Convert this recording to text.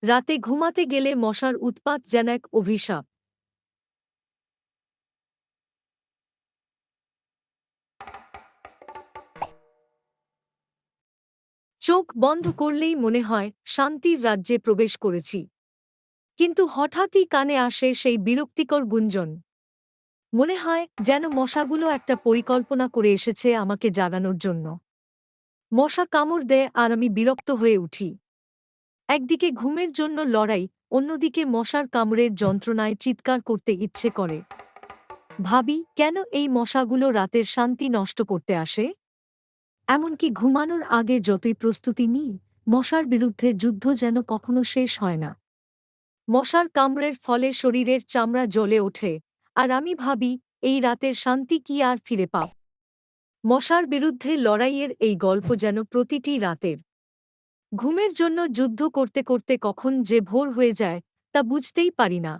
রাতে ঘুমাতে গেলে মশার উৎপাত যেন এক অভিশাপ। চোখ বন্ধ করলেই মনে হয় শান্তির রাজ্যে প্রবেশ করেছি, কিন্তু হঠাৎই কানে আসে সেই বিরক্তিকর গুঞ্জন। মনে হয় যেন মশাগুলো একটা পরিকল্পনা করে এসেছে আমাকে জাগানোর জন্য। মশা কামড় দেয় আর আমি বিরক্ত হয়ে উঠি। একদিকে ঘুমের জন্য লড়াই, অন্যদিকে মশার কামড়ের যন্ত্রণায় চিৎকার করতে ইচ্ছে করে। ভাবি, কেন এই মশাগুলো রাতের শান্তি নষ্ট করতে আসে? এমনকি ঘুমানোর আগে যতই প্রস্তুতি নিই, মশার বিরুদ্ধে যুদ্ধ যেন কখনো শেষ হয় না। মশার কামড়ের ফলে শরীরের চামড়া জ্বলে ওঠে, আর আমি ভাবি, এই রাতের শান্তি কি আর ফিরে পাব? মশার বিরুদ্ধে লড়াইয়ের এই গল্প যেন প্রতিটি রাতের। ঘুমের জন্য যুদ্ধ করতে করতে কখন যে ভোর হয়ে যায় তা বুঝতেই পারি না।